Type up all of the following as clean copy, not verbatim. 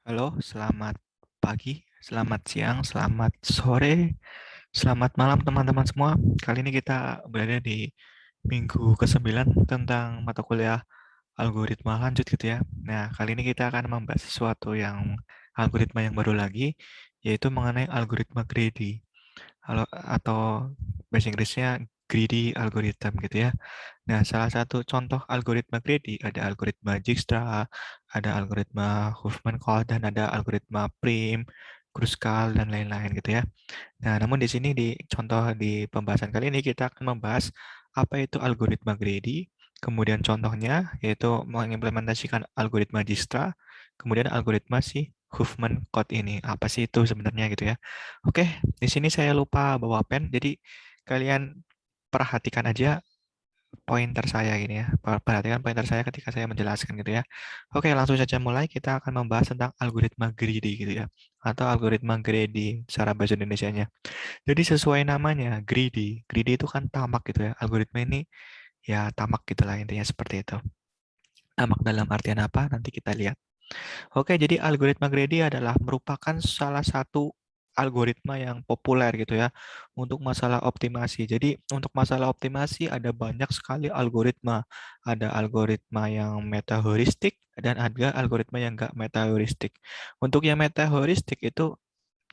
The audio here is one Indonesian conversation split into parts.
Halo, selamat pagi, selamat siang, selamat sore, selamat malam teman-teman semua. Kali ini kita berada di minggu ke-9 tentang mata kuliah algoritma lanjut gitu ya. Nah, kali ini kita akan membahas sesuatu yang algoritma yang baru lagi, yaitu mengenai algoritma greedy. Atau bahasa Inggrisnya greedy algorithm gitu ya. Nah, salah satu contoh algoritma greedy ada algoritma Dijkstra, ada algoritma Huffman-Cott, dan ada algoritma Prim, Kruskal, dan lain-lain gitu ya. Nah, namun di sini di contoh di pembahasan kali ini kita akan membahas apa itu algoritma greedy, kemudian contohnya yaitu mengimplementasikan algoritma Dijkstra, kemudian algoritma si Huffman-Cott ini. Apa sih itu sebenarnya gitu ya. Oke, di sini saya lupa bawa pen, jadi kalian perhatikan aja pointer saya gini ya. Perhatikan pointer saya ketika saya menjelaskan gitu ya. Oke, langsung saja mulai. Kita akan membahas tentang algoritma greedy gitu ya. Atau algoritma greedy secara bahasa Indonesianya. Jadi sesuai namanya, greedy. Greedy itu kan tamak gitu ya. Algoritma ini ya tamak gitulah intinya seperti itu. Tamak dalam artian apa? Nanti kita lihat. Oke, jadi algoritma greedy adalah merupakan salah satu algoritma yang populer gitu ya untuk masalah optimasi. Jadi untuk masalah optimasi ada banyak sekali algoritma. Ada algoritma yang meta heuristik dan ada algoritma yang enggak meta heuristik. Untuk yang meta heuristik itu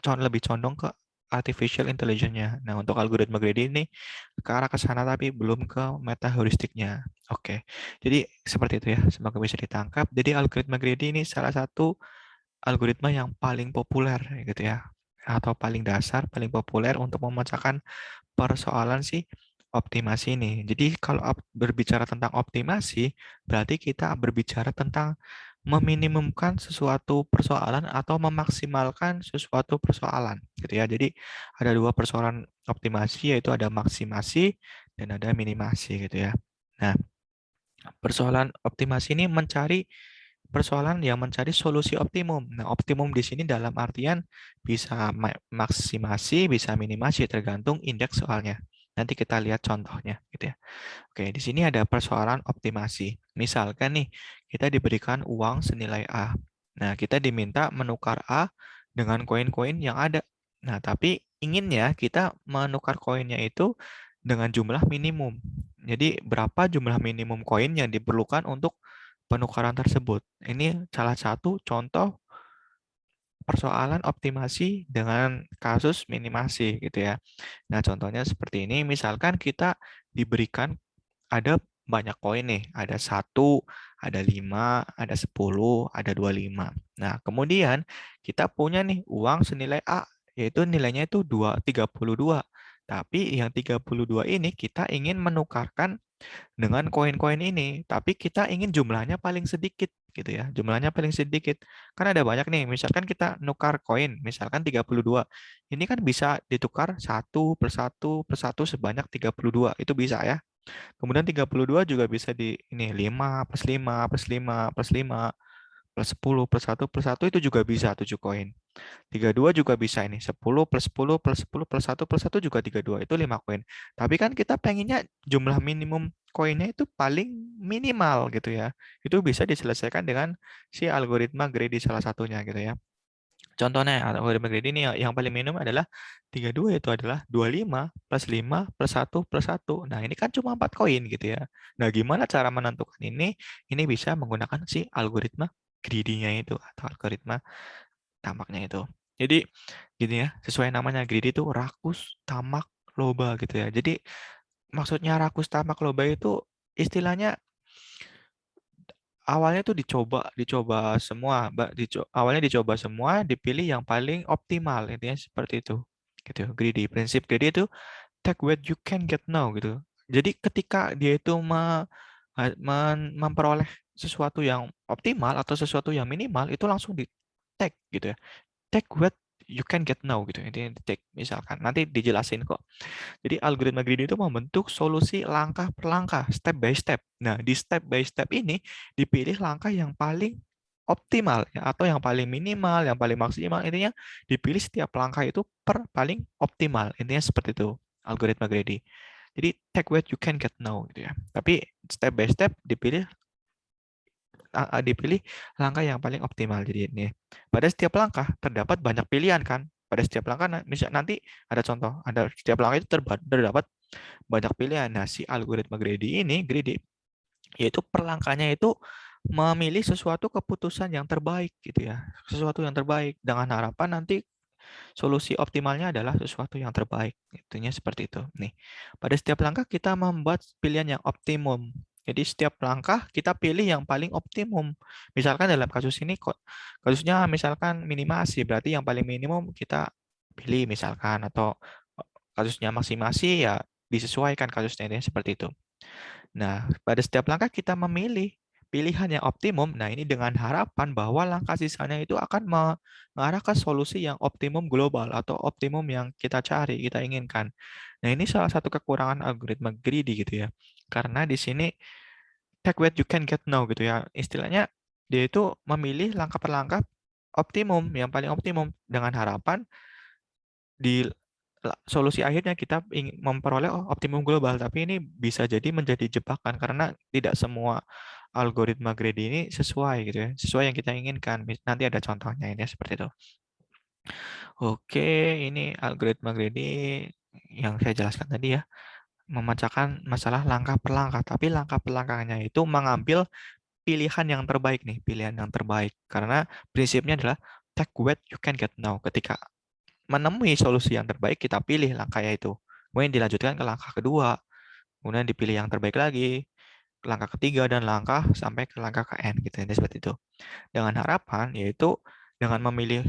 lebih condong ke artificial intelligence-nya. Nah, untuk algoritma greedy ini ke arah ke sana tapi belum ke meta heuristiknya. Oke. Jadi seperti itu ya, semoga bisa ditangkap. Jadi algoritma greedy ini salah satu algoritma yang paling populer gitu ya. Atau paling dasar, paling populer untuk memecahkan persoalan si optimasi ini. Jadi kalau berbicara tentang optimasi, berarti kita berbicara tentang meminimumkan sesuatu persoalan atau memaksimalkan sesuatu persoalan gitu ya. Jadi ada dua persoalan optimasi yaitu ada maksimasi dan ada minimasi gitu ya. Nah, persoalan optimasi ini mencari persoalan yang mencari solusi optimum. Nah, optimum di sini dalam artian bisa maksimasi, bisa minimasi tergantung indeks soalnya. Nanti kita lihat contohnya gitu ya. Oke, di sini ada persoalan optimasi. Misalkan nih, kita diberikan uang senilai A. Nah, kita diminta menukar A dengan koin-koin yang ada. Nah, tapi inginnya kita menukar koinnya itu dengan jumlah minimum. Jadi, berapa jumlah minimum koin yang diperlukan untuk penukaran tersebut? Ini salah satu contoh persoalan optimasi dengan kasus minimasi gitu ya. Nah, contohnya seperti ini. Misalkan kita diberikan ada banyak koin nih, ada 1, ada 5, ada 10, ada 25. Nah, kemudian kita punya nih uang senilai A, yaitu nilainya itu 32. Tapi yang 32 ini kita ingin menukarkan dengan koin-koin ini, tapi kita ingin jumlahnya paling sedikit gitu ya. Jumlahnya paling sedikit. Kan ada banyak nih, misalkan kita nukar koin, misalkan 32. Ini kan bisa ditukar satu per satu per satu sebanyak 32. Itu bisa ya. Kemudian 32 juga bisa di ini 5 plus 5 plus 5 plus 5 plus 10 plus 1 plus 1 itu juga bisa 7 koin. 32 juga bisa ini 10 plus 10 plus 10 plus 1 plus 1 juga 32 itu 5 koin. Tapi kan kita pengennya jumlah minimum koinnya itu paling minimal gitu ya. Itu bisa diselesaikan dengan si algoritma greedy salah satunya gitu ya. Contohnya algoritma greedy ini yang paling minimum adalah 32 itu adalah 25 plus 5 plus 1 plus 1. Nah, ini kan cuma 4 koin gitu ya. Nah, gimana cara menentukan ini? Ini bisa menggunakan si algoritma greedy-nya itu atau algoritma tamaknya itu. Jadi gini ya, sesuai namanya greedy itu rakus, tamak, loba gitu ya. Jadi maksudnya rakus, tamak, loba itu istilahnya awalnya tuh dicoba dicoba semua, awalnya dicoba semua, dipilih yang paling optimal, intinya seperti itu. Gitu, greedy. Prinsip greedy itu take what you can get now gitu. Jadi ketika dia itu memperoleh sesuatu yang optimal atau sesuatu yang minimal itu langsung di take gitu ya. Take what you can get now gitu. Intinya di take misalkan. Nanti dijelasin kok. Jadi algoritma greedy itu membentuk solusi langkah per langkah, step by step. Nah, di step by step ini dipilih langkah yang paling optimal ya, atau yang paling minimal, yang paling maksimal. Intinya dipilih setiap langkah itu per paling optimal. Intinya seperti itu algoritma greedy. Jadi take what you can get now gitu ya. Tapi step by step dipilih dipilih langkah yang paling optimal. Jadi ini pada setiap langkah terdapat banyak pilihan kan. Pada setiap langkah misal nanti ada contoh, ada setiap langkah itu terdapat banyak pilihan. Nah, si algoritma greedy yaitu per langkahnya itu memilih sesuatu keputusan yang terbaik gitu ya. Sesuatu yang terbaik dengan harapan nanti solusi optimalnya adalah sesuatu yang terbaik. Itunya seperti itu. Nih, pada setiap langkah kita membuat pilihan yang optimum. Jadi setiap langkah kita pilih yang paling optimum. Misalkan dalam kasus ini kasusnya misalkan minimasi, berarti yang paling minimum kita pilih misalkan, atau kasusnya maksimasi ya disesuaikan kasusnya ini seperti itu. Nah, pada setiap langkah kita memilih pilihan yang optimum. Nah, ini dengan harapan bahwa langkah sisanya itu akan mengarah ke solusi yang optimum global atau optimum yang kita cari, kita inginkan. Nah, ini salah satu kekurangan algoritma greedy gitu ya. Karena di sini take what you can get now gitu ya. Istilahnya dia itu memilih langkah per langkah optimum, yang paling optimum dengan harapan di solusi akhirnya kita ingin memperoleh optimum global, tapi ini bisa jadi menjadi jebakan karena tidak semua algoritma greedy ini sesuai gitu ya, sesuai yang kita inginkan. Nanti ada contohnya ini seperti itu. Oke, ini algoritma greedy yang saya jelaskan tadi ya, memecahkan masalah langkah per langkah, tapi langkah per langkahnya itu mengambil pilihan yang terbaik nih, pilihan yang terbaik. Karena prinsipnya adalah take what you can get now. Ketika menemui solusi yang terbaik, kita pilih langkahnya itu. Kemudian dilanjutkan ke langkah kedua, kemudian dipilih yang terbaik lagi, langkah ketiga, dan langkah sampai ke langkah ke N gitu. Ini seperti itu. Dengan harapan yaitu dengan memilih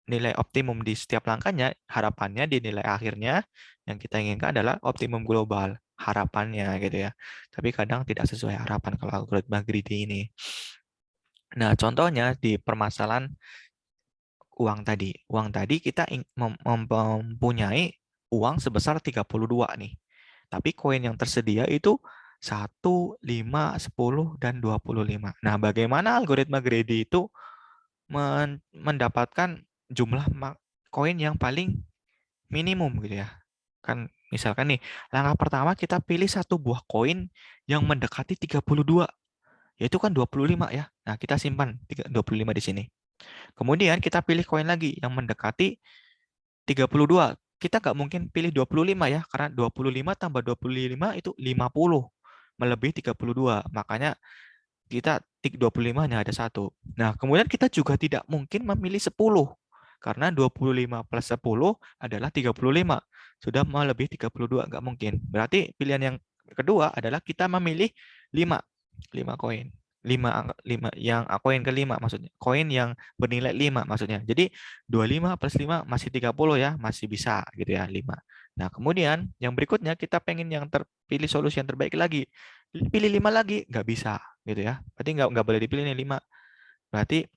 nilai optimum di setiap langkahnya, harapannya di nilai akhirnya yang kita inginkan adalah optimum global. Harapannya gitu ya. Tapi kadang tidak sesuai harapan kalau algoritma greedy ini. Nah, contohnya di permasalahan uang tadi. Uang tadi kita mempunyai uang sebesar 32 nih. Tapi koin yang tersedia itu 1, 5, 10, dan 25. Nah, bagaimana algoritma greedy itu mendapatkan jumlah koin yang paling minimum gitu ya. Kan misalkan nih, langkah pertama kita pilih satu buah koin yang mendekati 32, yaitu kan 25 ya. Nah, kita simpan 25 di sini. Kemudian kita pilih koin lagi yang mendekati 32. Kita nggak mungkin pilih 25 ya, karena 25 tambah 25 itu 50. Melebihi 32. Makanya kita tik 25 hanya ada satu. Nah, kemudian kita juga tidak mungkin memilih 10. Karena 25 plus 10 adalah 35. Sudah melebihi 32, nggak mungkin. Berarti pilihan yang kedua adalah kita memilih 5. 5 koin. 5 yang koin kelima maksudnya. Koin yang bernilai 5 maksudnya. Jadi 25 plus 5 masih 30 ya, masih bisa gitu ya, 5. Nah, kemudian yang berikutnya kita pengen yang terpilih solusi yang terbaik lagi. Pilih 5 lagi, nggak bisa gitu ya. Berarti nggak boleh dipilih nih 5. Berarti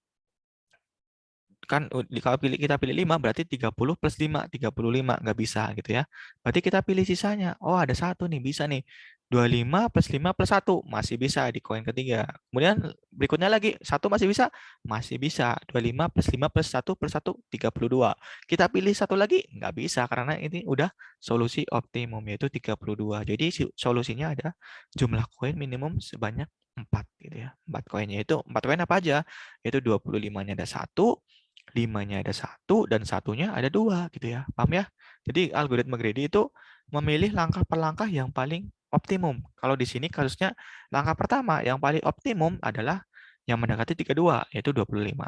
kan kalau kita pilih 5 berarti 30 plus 5, 35 nggak bisa gitu ya. Berarti kita pilih sisanya. Oh, ada satu nih, bisa nih. 25 plus 5 plus 1 masih bisa di koin ketiga. Kemudian berikutnya lagi, satu masih bisa. 25 plus 5 plus 1 plus 1 32. Kita pilih satu lagi nggak bisa karena ini udah solusi optimum yaitu 32. Jadi solusinya ada jumlah koin minimum sebanyak 4 gitu ya. 4 koinnya itu 4 koin apa aja? Yaitu 25-nya ada satu, 5-nya ada satu, dan satunya ada dua gitu ya. Paham ya? Jadi algoritma greedy itu memilih langkah per langkah yang paling optimum. Kalau di sini kasusnya langkah pertama yang paling optimum adalah yang mendekati 32, yaitu 25.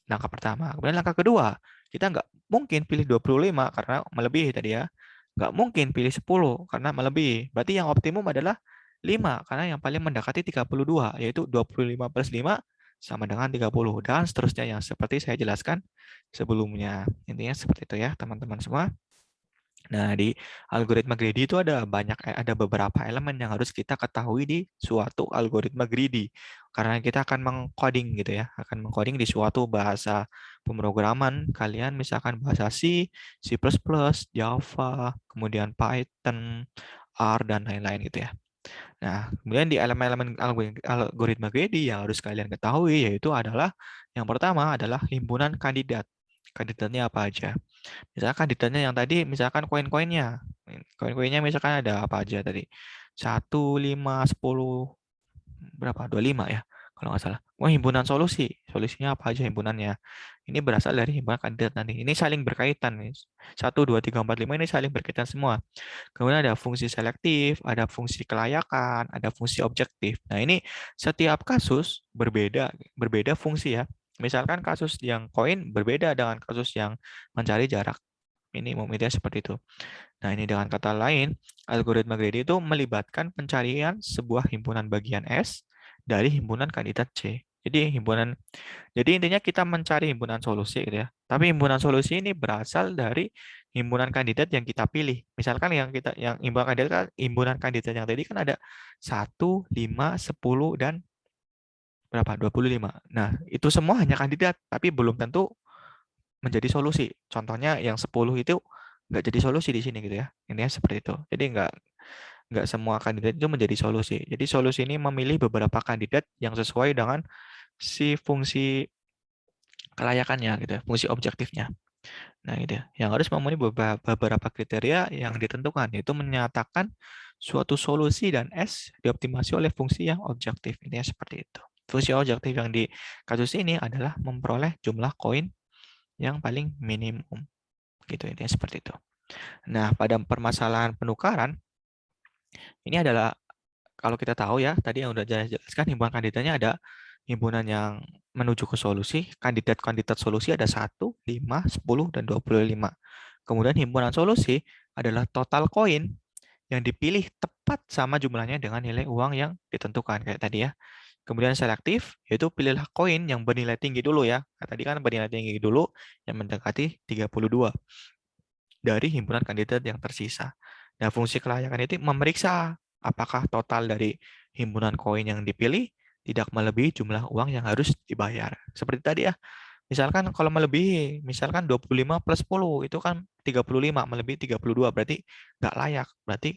Langkah pertama. Kemudian langkah kedua, kita nggak mungkin pilih 25 karena melebihi tadi ya. Nggak mungkin pilih 10 karena melebihi. Berarti yang optimum adalah 5 karena yang paling mendekati 32, yaitu 25 plus 5 sama dengan 30 dan seterusnya yang seperti saya jelaskan sebelumnya. Intinya seperti itu ya, teman-teman semua. Nah, di algoritma greedy itu ada beberapa elemen yang harus kita ketahui di suatu algoritma greedy. Karena kita akan mengcoding gitu ya, akan mengcoding di suatu bahasa pemrograman. Kalian misalkan bahasa C, C++, Java, kemudian Python, R, dan lain-lain gitu ya. Nah, kemudian di elemen-elemen algoritma greedy yang harus kalian ketahui yaitu adalah yang pertama adalah himpunan kandidat. Kandidatnya apa aja? Misalkan kandidatnya yang tadi, misalkan koin-koinnya. Koin-koinnya misalkan ada apa aja tadi? 1, 5, 10, berapa? 25 ya. kalau nggak salah. Oh, himpunan solusi. Solusinya apa aja himpunannya? Ini berasal dari himpunan kandidat nanti. Ini saling berkaitan nih. 1, 2, 3, 4, 5 ini saling berkaitan semua. Kemudian ada fungsi selektif, ada fungsi kelayakan, ada fungsi objektif. Nah, ini setiap kasus berbeda, berbeda fungsi ya. Misalkan kasus yang koin berbeda dengan kasus yang mencari jarak minimum, itu seperti itu. Nah, ini dengan kata lain, algoritma greedy itu melibatkan pencarian sebuah himpunan bagian S dari himpunan kandidat C. Jadi intinya kita mencari himpunan solusi gitu ya. Tapi himpunan solusi ini berasal dari himpunan kandidat yang kita pilih. Misalkan yang himpunan kandidat yang tadi kan ada 1, 5, 10 dan berapa? 25. Nah, itu semua hanya kandidat, tapi belum tentu menjadi solusi. Contohnya yang 10 itu nggak jadi solusi di sini gitu ya. Ini seperti itu. Jadi nggak semua kandidat itu menjadi solusi. Jadi solusi ini memilih beberapa kandidat yang sesuai dengan si fungsi kelayakannya gitu ya, fungsi objektifnya. Nah, gitu ya. Yang harus memenuhi beberapa kriteria yang ditentukan, yaitu menyatakan suatu solusi dan S dioptimasi oleh fungsi yang objektif. Ini seperti itu. Fungsi objektif yang di kasus ini adalah memperoleh jumlah koin yang paling minimum. Gitu, intinya seperti itu. Nah, pada permasalahan penukaran, ini adalah kalau kita tahu ya, tadi yang udah jelaskan himpunan kandidatnya ada himpunan yang menuju ke solusi, kandidat-kandidat solusi ada 1, 5, 10, dan 25. Kemudian himpunan solusi adalah total koin yang dipilih tepat sama jumlahnya dengan nilai uang yang ditentukan kayak tadi ya. Kemudian selektif, yaitu pilihlah koin yang bernilai tinggi dulu ya. Nah, tadi kan bernilai tinggi dulu yang mendekati 32 dari himpunan kandidat yang tersisa. Nah, fungsi kelayakan itu memeriksa apakah total dari himpunan koin yang dipilih tidak melebihi jumlah uang yang harus dibayar. Seperti tadi ya, misalkan kalau melebihi, misalkan 25 plus 10 itu kan 35, melebihi 32 berarti nggak layak. Berarti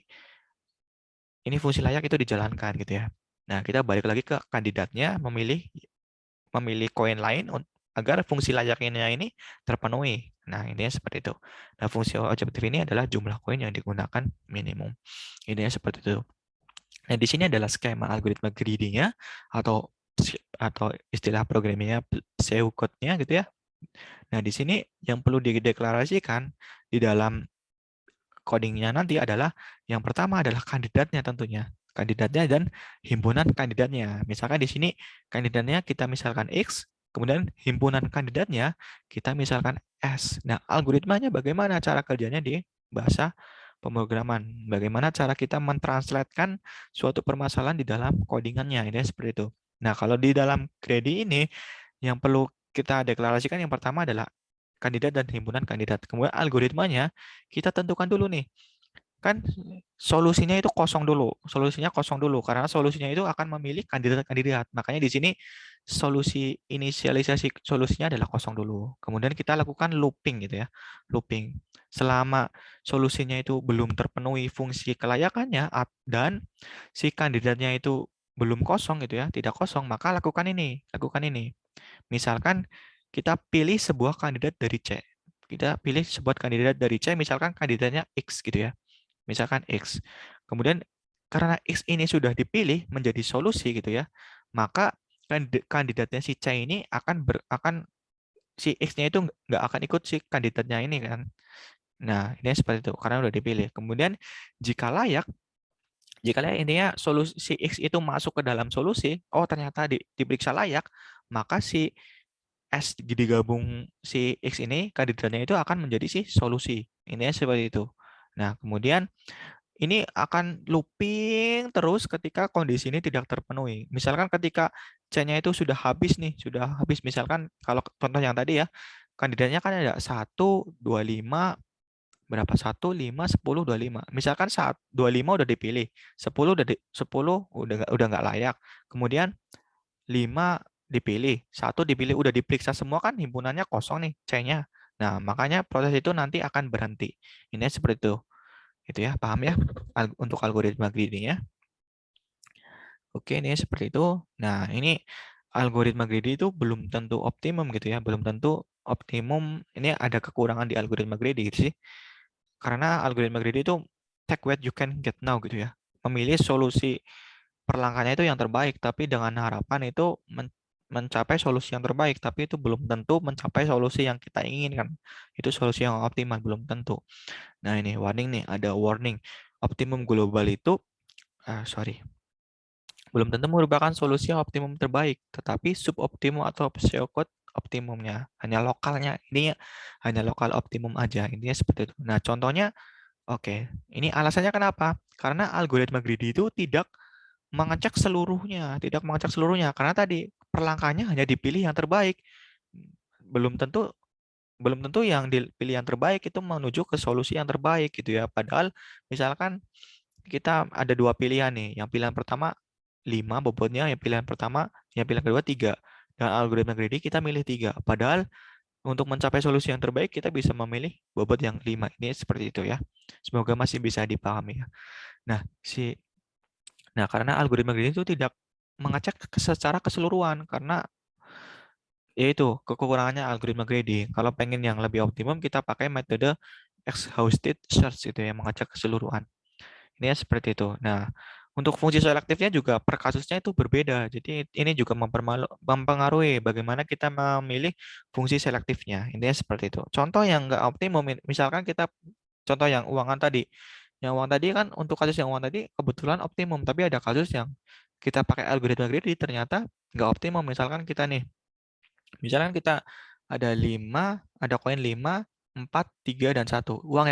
ini fungsi layak itu dijalankan gitu ya. Nah, kita balik lagi ke kandidatnya memilih memilih koin lain agar fungsi layaknya ini terpenuhi. Nah, intinya seperti itu. Nah, fungsi objektif ini adalah jumlah koin yang digunakan minimum. Intinya seperti itu. Nah, di sini adalah skema algoritma greedy-nya atau atau istilah programmingnya pseudocode-nya gitu ya. Nah, di sini yang perlu dideklarasikan di dalam codingnya nanti adalah yang pertama adalah kandidatnya tentunya. Kandidatnya dan himpunan kandidatnya. Misalkan di sini kandidatnya kita misalkan X, kemudian himpunan kandidatnya kita misalkan S. Nah, algoritmanya bagaimana cara kerjanya di bahasa pemrograman? Bagaimana cara kita mentranslatekan suatu permasalahan di dalam codingannya? Ini seperti itu. Nah, kalau di dalam greedy ini yang perlu kita deklarasikan yang pertama adalah kandidat dan himpunan kandidat. Kemudian algoritmanya kita tentukan dulu nih. Kan solusinya itu kosong dulu. Solusinya kosong dulu karena solusinya itu akan memilih kandidat-kandidat. Makanya di sini solusi inisialisasi solusinya adalah kosong dulu. Kemudian kita lakukan looping gitu ya. Looping. Selama solusinya itu belum terpenuhi fungsi kelayakannya dan si kandidatnya itu belum kosong gitu ya, tidak kosong, maka lakukan ini, lakukan ini. Misalkan kita pilih sebuah kandidat dari C. Kita pilih sebuah kandidat dari C, misalkan kandidatnya X gitu ya. Misalkan X. Kemudian karena X ini sudah dipilih menjadi solusi gitu ya, maka kandidatnya si C ini akan si X-nya itu nggak akan ikut si kandidatnya ini kan. Nah, ini seperti itu karena udah dipilih. Kemudian jika layak, intinya solusi X itu masuk ke dalam solusi, oh ternyata diperiksa layak, maka si S digabung si X ini kandidatnya itu akan menjadi si solusi. Ini seperti itu. Nah, kemudian ini akan looping terus ketika kondisi ini tidak terpenuhi. Misalkan ketika C-nya itu sudah habis nih, sudah habis. Misalkan kalau contoh yang tadi ya, kandidatnya kan ada 1, 2, 5, berapa? 1, 5, 10, 25. Misalkan saat 25 udah dipilih, 10 udah nggak layak. Kemudian 5 dipilih, 1 dipilih, udah diperiksa semua kan himpunannya kosong nih C-nya. Nah, makanya proses itu nanti akan berhenti. Ini seperti itu. Itu ya, paham ya untuk algoritma greedy-nya. Oke, ini seperti itu. Nah, ini algoritma greedy itu belum tentu optimum gitu ya, belum tentu optimum. Ini ada kekurangan di algoritma greedy gitu sih. Karena algoritma greedy itu take what you can get now gitu ya. Memilih solusi per langkahnya itu yang terbaik, tapi dengan harapan itu mencapai solusi yang terbaik, tapi itu belum tentu mencapai solusi yang kita inginkan. Itu solusi yang optimal, belum tentu. Nah, ini warning nih, ada warning. Optimum global itu, sorry, belum tentu merupakan solusi yang optimum terbaik, tetapi suboptimum atau pseudo optimumnya, hanya lokalnya. Ini hanya lokal optimum aja, intinya seperti itu. Nah, contohnya, oke, ini alasannya kenapa? Karena algoritma greedy itu tidak mengecek seluruhnya, karena tadi perlangkahnya hanya dipilih yang terbaik. Belum tentu belum tentu yang dipilih yang terbaik itu menuju ke solusi yang terbaik gitu ya. Padahal misalkan kita ada dua pilihan nih. Yang pilihan pertama 5 bobotnya, yang pilihan kedua 3. Dengan algoritma greedy kita milih 3. Padahal untuk mencapai solusi yang terbaik kita bisa memilih bobot yang 5. Ini seperti itu ya. Semoga masih bisa dipahami ya. Nah, karena algoritma greedy itu tidak mengecek secara keseluruhan karena yaitu kekurangannya algoritma greedy. Kalau pengen yang lebih optimum kita pakai metode exhaustive search itu yang mengecek keseluruhan. Ini ya seperti itu. Nah, untuk fungsi selektifnya juga per kasusnya itu berbeda. Jadi ini juga mempengaruhi bagaimana kita memilih fungsi selektifnya. Intinya seperti itu. Contoh yang nggak optimum, misalkan kita contoh yang uangan tadi. Yang uang tadi kan untuk kasus yang uang tadi kebetulan optimum, tapi ada kasus yang kita pakai algoritma greedy ternyata nggak optimum. Misalkan kita ada 5, ada koin 5, 4, 3, dan 1. Uang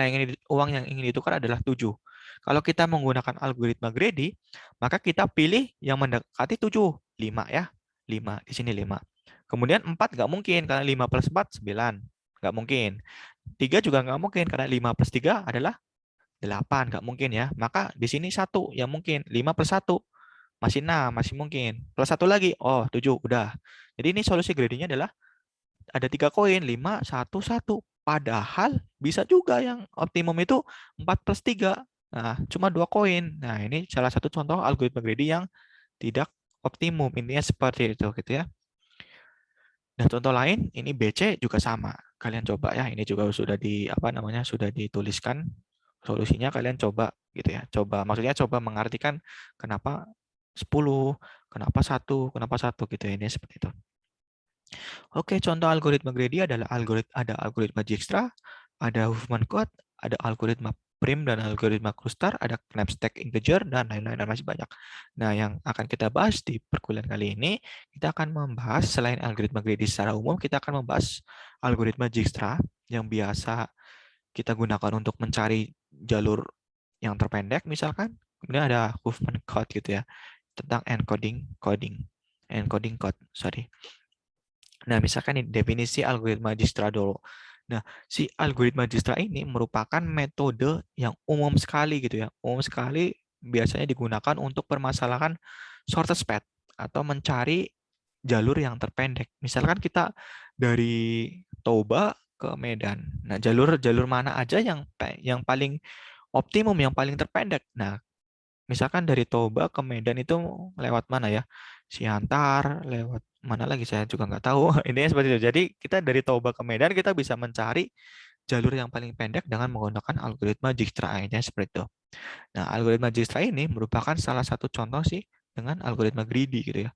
yang ingin ditukar adalah 7. Kalau kita menggunakan algoritma greedy, maka kita pilih yang mendekati 7. 5 ya. 5. Di sini 5. Kemudian 4 nggak mungkin, karena 5 plus 4, 9. Nggak mungkin. 3 juga nggak mungkin, karena 5 plus 3 adalah 8. Nggak mungkin ya. Maka di sini 1 yang mungkin. 5 plus 1. Masih 6, masih mungkin. Plus 1 lagi. Oh, 7. Udah. Jadi ini solusi greedy-nya adalah ada 3 koin, 5, 1, 1. Padahal bisa juga yang optimum itu 4 plus 3. Nah, cuma 2 koin. Nah, ini salah satu contoh algoritma greedy yang tidak optimum. Intinya seperti itu gitu ya. Dan contoh lain, ini BC juga sama. Kalian coba ya, ini juga sudah dituliskan solusinya, kalian coba gitu ya. Maksudnya coba mengartikan kenapa 10, kenapa satu gitu ya. Ini seperti itu. Oke, contoh algoritma greedy adalah ada algoritma Dijkstra, ada Huffman Code, ada algoritma prim dan algoritma cluster, ada knapsack integer, dan lain-lain dan masih banyak. Nah, yang akan kita bahas di perkuliahan kali ini, kita akan membahas selain algoritma greedy secara umum, kita akan membahas algoritma Dijkstra yang biasa kita gunakan untuk mencari jalur yang terpendek, misalkan. Kemudian ada Huffman Code gitu ya, tentang encoding code, sorry. Nah, misalkan ini definisi algoritma Dijkstra dulu. Nah, si algoritma Dijkstra ini merupakan metode yang umum sekali gitu ya. Umum sekali biasanya digunakan untuk permasalahan shortest path atau mencari jalur yang terpendek. Misalkan kita dari Toba ke Medan. Nah, jalur mana aja yang paling optimum, yang paling terpendek. Nah, misalkan dari Toba ke Medan itu lewat mana ya? Siantar, lewat mana lagi saya juga nggak tahu. Intinya seperti itu. Jadi kita dari Toba ke Medan kita bisa mencari jalur yang paling pendek dengan menggunakan algoritma Dijkstra. Intinya seperti itu. Nah, algoritma Dijkstra ini merupakan salah satu contoh sih dengan algoritma greedy gitu ya.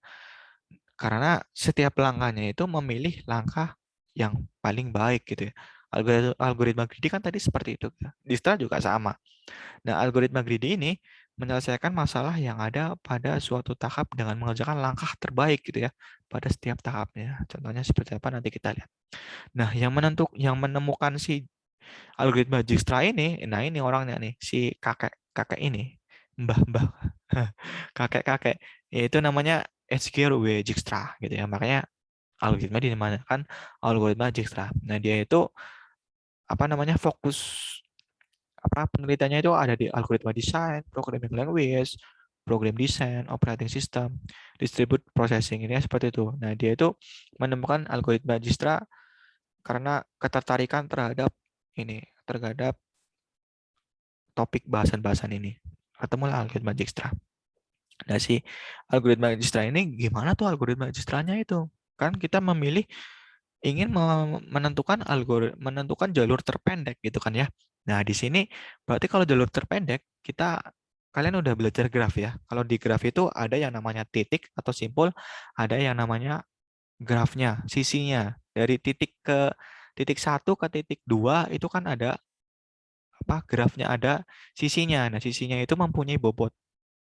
Karena setiap langkahnya itu memilih langkah yang paling baik gitu ya. Algoritma greedy kan tadi seperti itu. Dijkstra juga sama. Nah, algoritma greedy ini menyelesaikan masalah yang ada pada suatu tahap dengan mengerjakan langkah terbaik gitu ya pada setiap tahapnya. Contohnya seperti apa nanti kita lihat. Nah, yang menemukan si algoritma Dijkstra ini, nah ini orangnya nih, si kakek ini, mbah-mbah, kakek-kakek, yaitu namanya Edsger W. Dijkstra gitu ya. Makanya algoritma dinamakan algoritma Dijkstra. Nah, dia itu fokus penelitiannya itu ada di algoritma design, programming language, program design, operating system, distribute processing, ini seperti itu. Nah, dia itu menemukan algoritma Dijkstra karena ketertarikan terhadap topik bahasan-bahasan ini. Ketemulah algoritma Dijkstra. Nah, si algoritma Dijkstra ini gimana tuh algoritma Dijkstranya itu? Kan kita ingin menentukan jalur terpendek gitu kan ya. Nah, di sini berarti kalau jalur terpendek kita kalian udah belajar graf ya. Kalau di graf itu ada yang namanya titik atau simpul, ada yang namanya grafnya, sisinya. Dari titik ke titik satu ke titik dua itu kan ada apa? Grafnya ada sisinya. Nah, sisinya itu mempunyai bobot.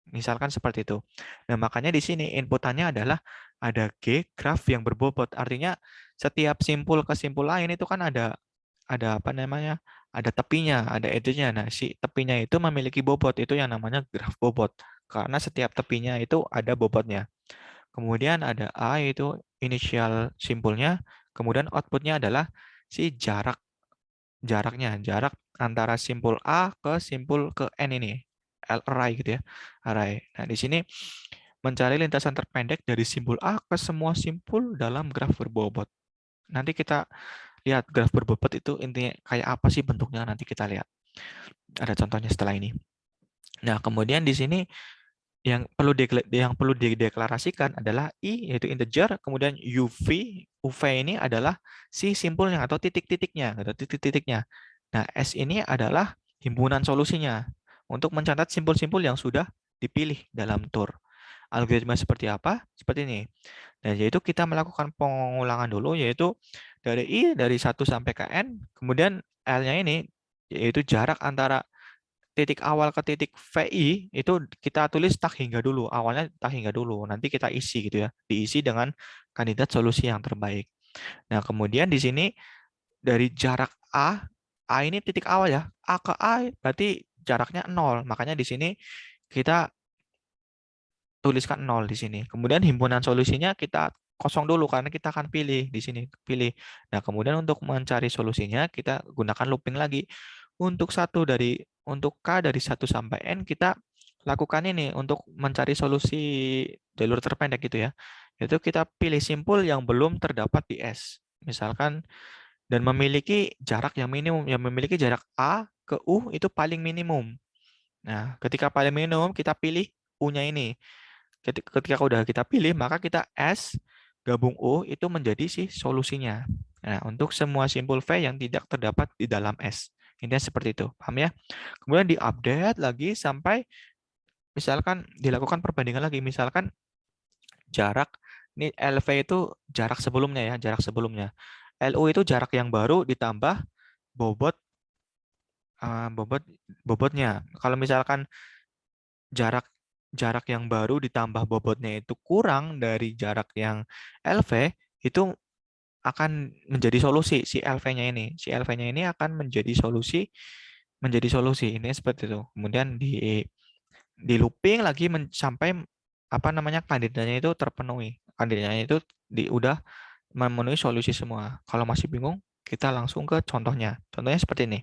Misalkan seperti itu. Nah, makanya di sini inputannya adalah ada G graf yang berbobot. Artinya setiap simpul ke simpul lain itu kan ada apa namanya? Ada tepinya, ada edge-nya. Nah, si tepinya itu memiliki bobot. Itu yang namanya graf bobot. Karena setiap tepinya itu ada bobotnya. Kemudian ada A itu inisial simpulnya. Kemudian outputnya adalah si jarak antara simpul A ke simpul ke N ini. Array gitu ya. Array. Nah, di sini mencari lintasan terpendek dari simpul A ke semua simpul dalam graf berbobot. Nanti kita lihat graf berbobot itu intinya kayak apa sih bentuknya, nanti kita lihat. Ada contohnya setelah ini. Nah, kemudian di sini yang perlu dideklarasikan adalah I yaitu integer, kemudian UV ini adalah si simpulnya atau titik-titiknya, atau titik-titiknya. Nah, S ini adalah himpunan solusinya untuk mencatat simpul-simpul yang sudah dipilih dalam tour. Algoritma seperti apa? Seperti ini. Nah, yaitu kita melakukan pengulangan dulu, yaitu dari 1 sampai ke N, kemudian L-nya ini yaitu jarak antara titik awal ke titik VI itu kita tulis tak hingga dulu. Awalnya tak hingga dulu. Nanti kita isi gitu ya. Diisi dengan kandidat solusi yang terbaik. Nah, kemudian di sini dari jarak A ini titik awal ya. A ke A berarti jaraknya 0. Makanya di sini kita tuliskan 0 di sini. Kemudian himpunan solusinya kita kosong dulu karena kita akan pilih di sini, pilih. Nah, kemudian untuk mencari solusinya kita gunakan looping lagi. Untuk K dari 1 sampai N kita lakukan ini untuk mencari solusi jalur terpendek gitu ya. Itu kita pilih simpul yang belum terdapat di S. Misalkan dan memiliki jarak yang minimum, yang memiliki jarak A ke U itu paling minimum. Nah, ketika paling minimum kita pilih U-nya ini. Ketika udah kita pilih, maka kita S gabung U itu menjadi si solusinya. Nah, untuk semua simpul V yang tidak terdapat di dalam S. Intinya seperti itu, paham ya? Kemudian diupdate lagi sampai misalkan dilakukan perbandingan lagi. Misalkan jarak, ini LV itu jarak sebelumnya ya, jarak sebelumnya. LU itu jarak yang baru ditambah bobot bobot bobotnya. Kalau misalkan jarak jarak yang baru ditambah bobotnya itu kurang dari jarak yang LV, itu akan menjadi solusi si LV-nya ini. Si LV-nya ini akan menjadi solusi. Ini seperti itu. Kemudian di looping lagi sampai apa namanya kandidatnya itu terpenuhi. Kandidatnya itu udah memenuhi solusi semua. Kalau masih bingung, kita langsung ke contohnya. Contohnya seperti ini.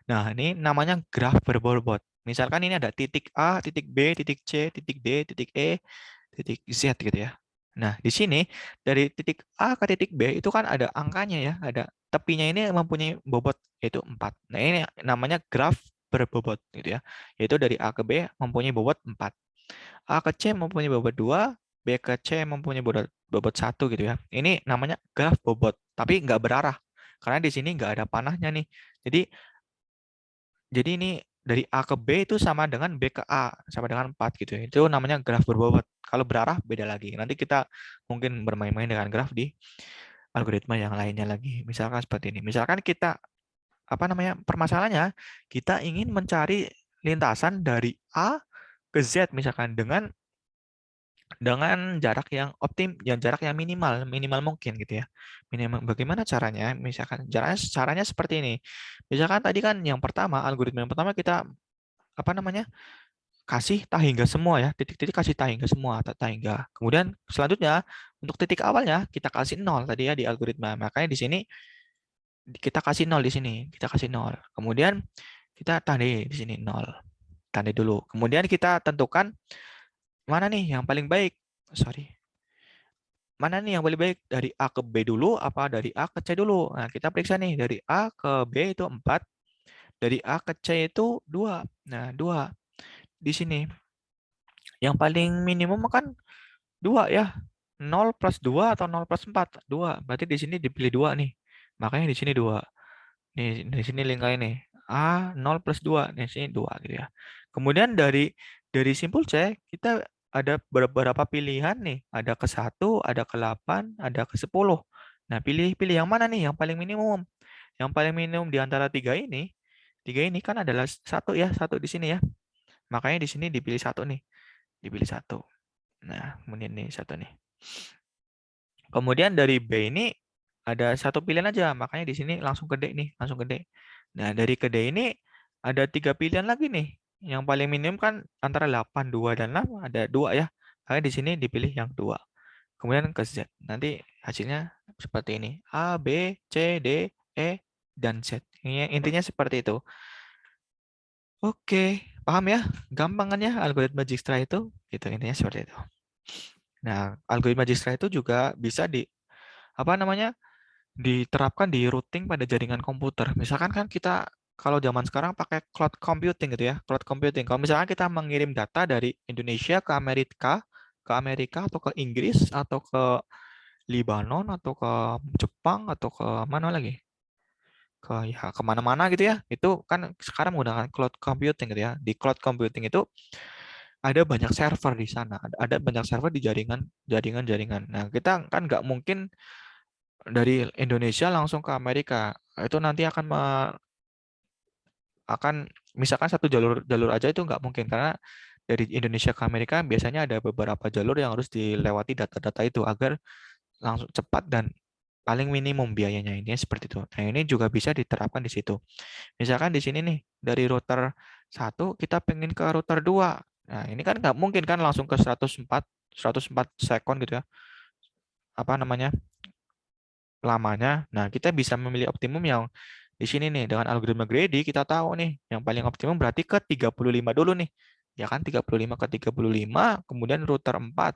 Nah, ini namanya graf berbobot. Misalkan ini ada titik A, titik B, titik C, titik D, titik E, titik Z gitu ya. Nah, di sini dari titik A ke titik B itu kan ada angkanya ya, ada tepinya ini mempunyai bobot yaitu 4. Nah, ini namanya graf berbobot gitu ya. Yaitu dari A ke B mempunyai bobot 4. A ke C mempunyai bobot 2, B ke C mempunyai bobot 1 gitu ya. Ini namanya graf bobot, tapi nggak berarah. Karena di sini nggak ada panahnya nih. Jadi ini dari A ke B itu sama dengan B ke A, sama dengan 4 gitu ya. Itu namanya graf berbobot. Kalau berarah beda lagi. Nanti kita mungkin bermain-main dengan graf di algoritma yang lainnya lagi. Misalkan seperti ini. Misalkan kita apa namanya? Permasalahannya kita ingin mencari lintasan dari A ke Z misalkan dengan jarak yang jarak yang minimal mungkin gitu ya. Minimal. Bagaimana caranya? Misalkan caranya seperti ini. Misalkan tadi kan yang pertama, algoritma yang pertama kita apa namanya? Kasih tak hingga semua ya, titik-titik kasih tak hingga semua, tak hingga. Kemudian selanjutnya untuk titik awalnya kita kasih 0 tadi ya di algoritma. Makanya di sini kita kasih 0 di sini, kita kasih 0. Kemudian kita tandai di sini 0. Tandai dulu. Kemudian kita tentukan mana nih yang paling baik. Sorry. Mana nih yang paling baik, dari A ke B dulu apa dari A ke C dulu? Nah, kita periksa nih dari A ke B itu 4, dari A ke C itu 2. Nah, 2 di sini. Yang paling minimum kan 2 ya. 0 plus 2 atau 0 plus 4? 2. Berarti di sini dipilih 2 nih. Makanya di sini 2. Nih, di sini link lain nih. A 0 plus 2. Di sini 2 gitu ya. Kemudian dari simpul check kita ada beberapa pilihan nih. Ada ke 1, ada ke 8, ada ke 10. Nah, pilih yang mana nih yang paling minimum? Yang paling minimum di antara tiga ini kan adalah satu ya, satu di sini ya. Makanya di sini dipilih satu nih, dipilih satu. Nah, kemudian nih satu nih. Kemudian dari B ini ada satu pilihan aja, makanya di sini langsung ke D nih, langsung ke D. Nah, dari ke D ini ada tiga pilihan lagi nih. Yang paling minimum kan antara 8, 2, dan 6 ada dua ya. Makanya di sini dipilih yang dua. Kemudian ke Z. Nanti hasilnya seperti ini. A, B, C, D, E, dan Z. Intinya seperti itu. Oke, paham ya? Gampang kan ya algoritma Dijkstra itu? Gitu, intinya seperti itu. Nah, algoritma Dijkstra itu juga bisa apa namanya? Diterapkan di routing pada jaringan komputer. Misalkan kan kita kalau zaman sekarang pakai cloud computing gitu ya, cloud computing. Kalau misalkan kita mengirim data dari Indonesia ke Amerika atau ke Inggris atau ke Libanon atau ke Jepang atau ke mana lagi? Ke ya kemana-mana gitu ya. Itu kan sekarang menggunakan cloud computing gitu ya. Di cloud computing itu ada banyak server di sana, ada banyak server di jaringan-jaringan. Nah, kita kan nggak mungkin dari Indonesia langsung ke Amerika. Itu nanti akan misalkan satu jalur jalur aja itu nggak mungkin karena dari Indonesia ke Amerika biasanya ada beberapa jalur yang harus dilewati data-data itu agar langsung cepat dan paling minimum biayanya ini seperti itu. Nah, ini juga bisa diterapkan di situ. Misalkan di sini nih dari router 1 kita pengen ke router 2. Nah, ini kan nggak mungkin kan langsung ke 104 second gitu ya. Apa namanya? Lamanya. Nah, kita bisa memilih optimum yang di sini nih dengan algoritma Grady kita tahu nih yang paling optimum berarti ke 35 dulu nih. Ya kan 35 ke 35, kemudian router 4.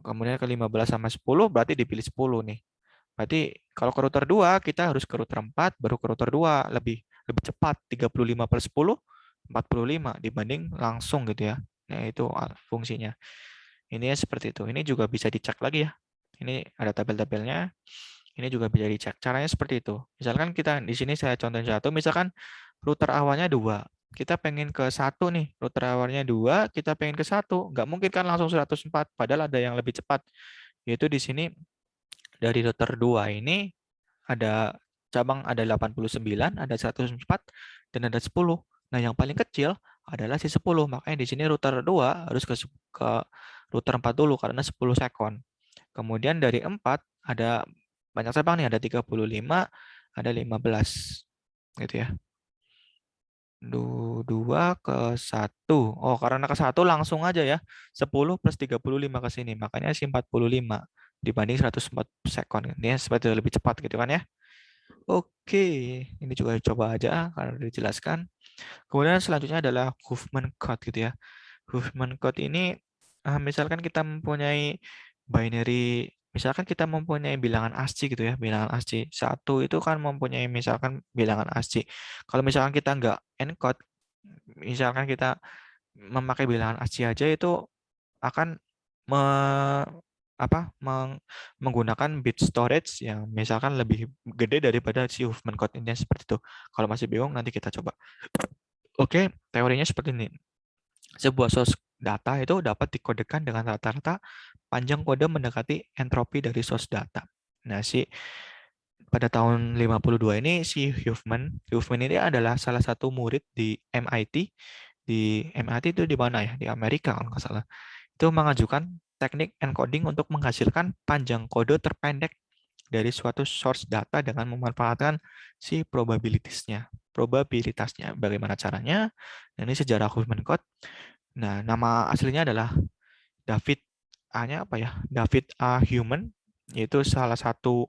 Kemudian ke 15 sama 10 berarti dipilih 10 nih. Berarti kalau ke router 2 kita harus ke router 4 baru ke router 2 lebih lebih cepat 35 per 10 45 dibanding langsung gitu ya. Nah, itu fungsinya. Ini seperti itu. Ini juga bisa dicek lagi ya. Ini ada tabel-tabelnya. Ini juga bisa dicek. Caranya seperti itu. Misalkan kita di sini saya contohin satu, misalkan router awalnya 2. Kita pengen ke 1 nih, router awalnya 2, kita pengen ke 1. Nggak mungkin kan langsung 104, padahal ada yang lebih cepat. Yaitu di sini dari router 2 ini ada cabang ada 89, ada 104, dan ada 10. Nah, yang paling kecil adalah si 10. Makanya di sini router 2 harus ke router 4 dulu karena 10 second. Kemudian dari 4 ada banyak cabang nih, ada 35, ada 15 gitu ya. 2 ke 1. Oh, karena ke 1 langsung aja ya. 10 plus 35 ke sini. Makanya si 45 dibanding 104 second. Ini seperti lebih cepat gitu kan ya. Oke, ini juga coba aja karena udah dijelaskan. Kemudian selanjutnya adalah Huffman code gitu ya. Huffman code ini misalkan kita mempunyai binary, misalkan kita mempunyai bilangan ASCII gitu ya, bilangan ASCII. Satu itu kan mempunyai misalkan bilangan ASCII. Kalau misalkan kita nggak encode, misalkan kita memakai bilangan ASCII aja itu akan me, menggunakan bit storage yang misalkan lebih gede daripada si Huffman code ini seperti itu. Kalau masih bingung nanti kita coba. Oke, teorinya seperti ini. Sebuah source data itu dapat dikodekan dengan rata-rata panjang kode mendekati entropi dari source data. Nah, pada tahun 52 ini si Huffman ini adalah salah satu murid di MIT. Di MIT itu di mana ya? Di Amerika kalau nggak salah. Itu mengajukan teknik encoding untuk menghasilkan panjang kode terpendek dari suatu source data dengan memanfaatkan si probabilitasnya. Bagaimana caranya? Nah, ini sejarah Huffman code. Nah, nama aslinya adalah David A-nya apa ya? David A. Human, yaitu salah satu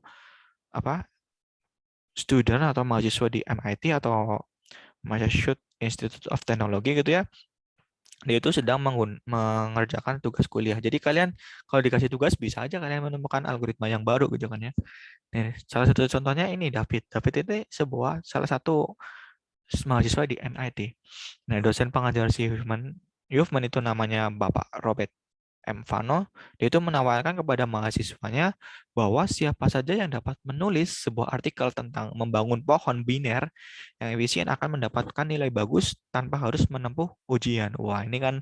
apa student atau mahasiswa di MIT atau Massachusetts Institute of Technology gitu ya. Dia itu sedang mengerjakan tugas kuliah. Jadi kalian kalau dikasih tugas bisa aja kalian menemukan algoritma yang baru gitu kan ya. Nih, salah satu contohnya ini David. David itu salah satu mahasiswa di MIT. Nah, dosen pengajar si Huffman itu namanya Bapak Robert M. Fano, dia itu menawarkan kepada mahasiswanya bahwa siapa saja yang dapat menulis sebuah artikel tentang membangun pohon biner yang efisien akan mendapatkan nilai bagus tanpa harus menempuh ujian. Wah, ini kan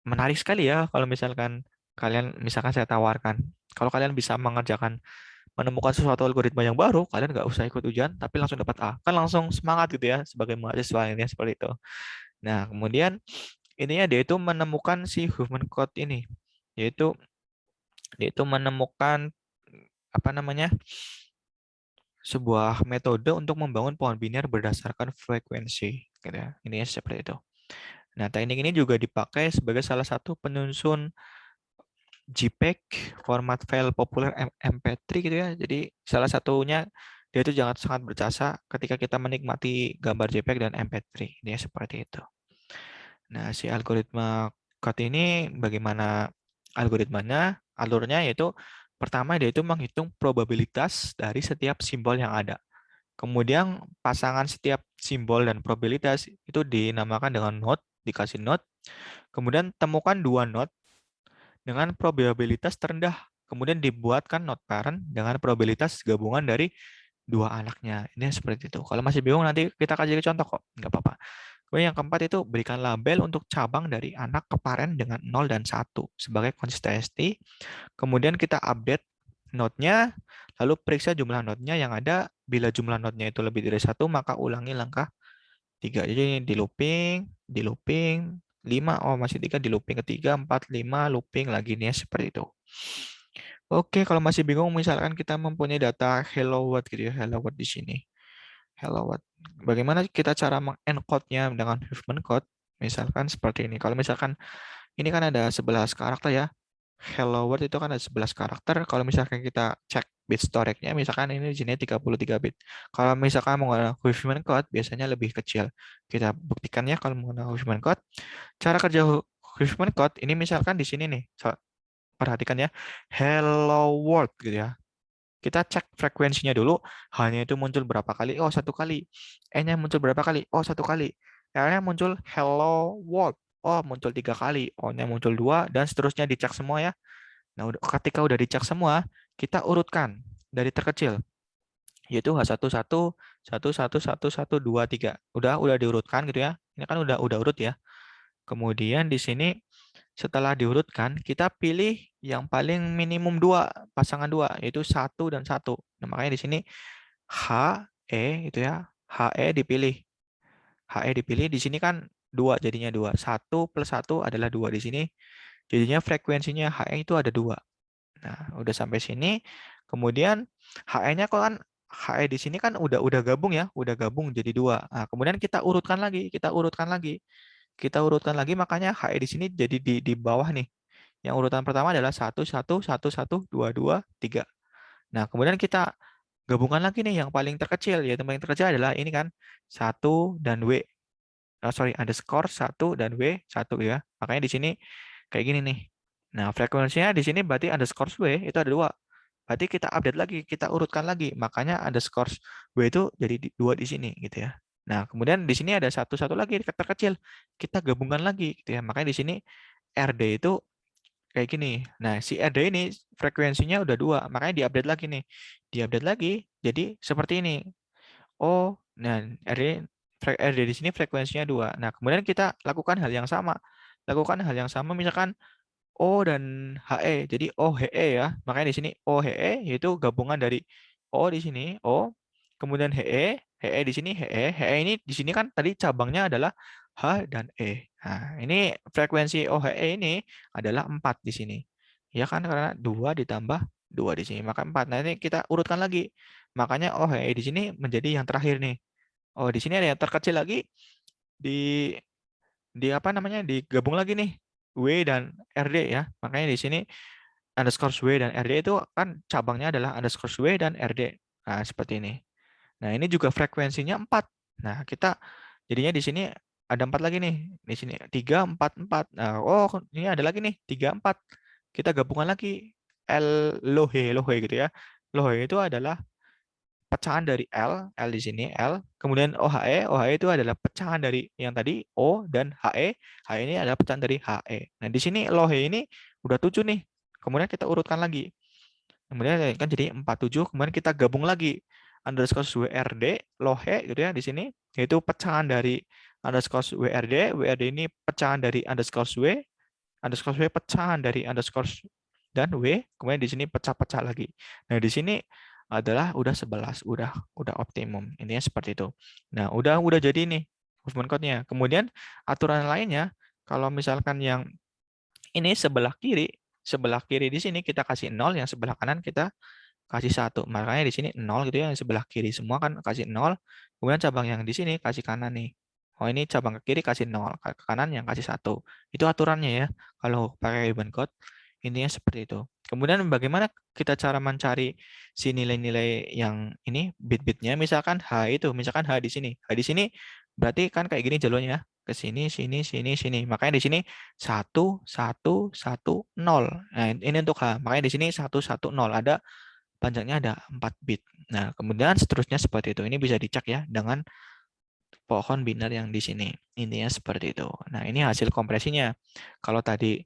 menarik sekali ya kalau misalkan kalian, misalkan saya tawarkan, kalau kalian bisa mengerjakan, menemukan sesuatu algoritma yang baru, kalian nggak usah ikut ujian, tapi langsung dapat A. Kan langsung semangat gitu ya sebagai mahasiswa ini seperti itu. Nah, kemudian ininya dia itu menemukan si human code ini, yaitu dia itu menemukan apa namanya, sebuah metode untuk membangun pohon biner berdasarkan frekuensi, gitu ya. Ini seperti itu. Nah, teknik ini juga dipakai sebagai salah satu penyusun JPEG, format file populer MP3 gitu ya. Jadi salah satunya dia itu jangan sangat berjasa ketika kita menikmati gambar JPEG dan MP3. Ini seperti itu. Nah, si algoritma code ini bagaimana algoritmanya? Alurnya yaitu pertama dia itu menghitung probabilitas dari setiap simbol yang ada. Kemudian pasangan setiap simbol dan probabilitas itu dinamakan dengan node, dikasih node. Kemudian temukan dua node dengan probabilitas terendah. Kemudian dibuatkan node parent dengan probabilitas gabungan dari dua anaknya. Ini seperti itu. Kalau masih bingung nanti kita kasih contoh kok, nggak apa-apa. Kemudian yang keempat itu berikan label untuk cabang dari anak ke parent dengan 0 dan 1 sebagai konsistensi. Kemudian kita update node-nya, lalu periksa jumlah node-nya yang ada. Bila jumlah node-nya itu lebih dari 1, maka ulangi langkah 3. Jadi di looping, 5, oh masih 3, di looping ketiga, 4, 5, looping lagi nih seperti itu. Oke, kalau masih bingung, misalkan kita mempunyai data hello world gitu ya, hello world di sini. Hello world. Bagaimana kita cara mengencode-nya dengan human code? Misalkan seperti ini. Kalau misalkan ini kan ada 11 karakter ya. Hello world itu kan ada 11 karakter. Kalau misalkan kita cek bit storage-nya, misalkan ini di sini 33 bit. Kalau misalkan menggunakan human code, biasanya lebih kecil. Kita buktikan ya kalau menggunakan human code. Cara kerja human code, ini misalkan di sini nih. Perhatikan ya. Hello world gitu ya. Kita cek frekuensinya dulu, hanya itu muncul berapa kali? Oh, satu kali. E-nya muncul berapa kali? Oh, satu kali. L-nya muncul hello world. Oh, muncul 3 kali. O-nya muncul 2, dan seterusnya dicek semua ya. Nah, ketika udah dicek semua, kita urutkan dari terkecil, yaitu H11, 1, 1, 1, 1, 2, 3. Udah diurutkan gitu ya. Ini kan udah urut ya. Kemudian di sini setelah diurutkan, kita pilih yang paling minimum 2, pasangan 2, yaitu 1 dan 1. Nah, makanya di sini HE itu ya. HE dipilih. HE dipilih, di sini kan 2 jadinya 2. 1 + 1 adalah 2 di sini. Jadinya frekuensinya HE itu ada 2. Nah, udah sampai sini. Kemudian HE-nya kok kan HE di sini kan udah gabung ya, udah gabung jadi 2. Nah, kemudian kita urutkan lagi, makanya HE di sini jadi di bawah nih. Yang urutan pertama adalah 1, 1, 1, 1, 2, 2, 3. Nah, kemudian kita gabungkan lagi nih yang paling terkecil, yaitu paling terkecil adalah ini kan 1 dan W. Oh, sorry, underscore 1 dan W1 ya. Makanya di sini kayak gini nih. Nah, frekuensinya di sini berarti underscore W itu ada 2. Berarti kita update lagi, kita urutkan lagi. Makanya underscore W itu jadi 2 di sini gitu ya. Nah, kemudian di sini ada satu lagi terkecil. Kita gabungkan lagi gitu ya. Makanya di sini RD itu kayak gini. Nah, si RD ini frekuensinya udah 2, makanya diupdate lagi nih. Diupdate lagi jadi seperti ini. Oh, nah RD di sini frekuensinya 2. Nah, kemudian kita lakukan hal yang sama. Lakukan hal yang sama misalkan O dan HE. Jadi O HE ya. Makanya di sini O HE yaitu gabungan dari O di sini O, kemudian HE, HE di sini HE. HE ini di sini kan tadi cabangnya adalah H dan E. Nah, ini frekuensi O HE ini adalah 4 di sini. Ya kan karena 2 ditambah 2 di sini maka 4. Nah, ini kita urutkan lagi. Makanya O HE di sini menjadi yang terakhir nih. Oh, di sini ada yang terkecil lagi di apa namanya, digabung lagi nih W dan RD ya. Makanya di sini underscore W dan RD itu kan cabangnya adalah underscore W dan RD. Nah, seperti ini. Nah, ini juga frekuensinya 4. Nah, kita jadinya di sini ada 4 lagi nih. Di sini 3, 4, 4. Nah, oh ini ada lagi nih 3, 4. Kita gabungan lagi Lohe gitu ya. Lohe itu adalah pecahan dari L di sini L, kemudian OHE itu adalah pecahan dari yang tadi O dan HE ini adalah pecahan dari HE. Nah, di sini Lohe ini udah 7 nih. Kemudian kita urutkan lagi. Kemudian kan jadi 47, kemudian kita gabung lagi underscore WRD, lohe gitu ya di sini, yaitu pecahan dari underscore WRD, WRD ini pecahan dari underscore W pecahan dari underscore dan W, kemudian di sini pecah-pecah lagi. Nah, di sini adalah udah 11, udah optimum. Intinya seperti itu. Nah, udah jadi nih movement code-nya. Kemudian aturan lainnya, kalau misalkan yang ini sebelah kiri di sini kita kasih 0, yang sebelah kanan kita kasih 1. Makanya di sini 0 gitu ya, yang sebelah kiri semua kan kasih 0. Kemudian cabang yang di sini kasih kanan nih. Oh, ini cabang ke kiri kasih 0, ke kanan yang kasih 1. Itu aturannya ya. Kalau pakai ribbon code, intinya seperti itu. Kemudian bagaimana kita cara mencari si nilai-nilai yang ini bit-bitnya, misalkan H itu, misalkan H di sini. H di sini berarti kan kayak gini jalurnya. Ke sini, sini, sini, sini. Makanya di sini 1, 1, 1, 0. Nah, ini untuk H. Makanya di sini 1, 1, 0. Panjangnya ada 4 bit. Nah, kemudian seterusnya seperti itu. Ini bisa dicek ya dengan pohon biner yang di sini. Intinya seperti itu. Nah, ini hasil kompresinya. Kalau tadi,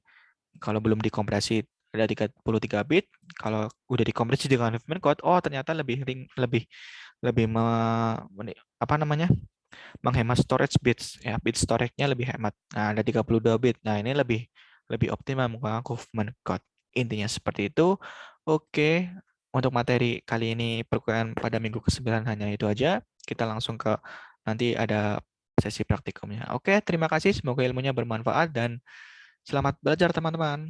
kalau belum dikompresi ada 33 bit, kalau udah dikompresi dengan movement code, oh ternyata lebih lebih apa namanya? Menghemat storage bits ya, bit storage-nya lebih hemat. Nah, ada 32 bit. Nah, ini lebih lebih optimal menggunakan movement code. Intinya seperti itu. Oke, untuk materi kali ini perkuliahan pada minggu ke-9 hanya itu aja. Kita langsung ke nanti ada sesi praktikumnya. Oke, terima kasih. Semoga ilmunya bermanfaat dan selamat belajar teman-teman.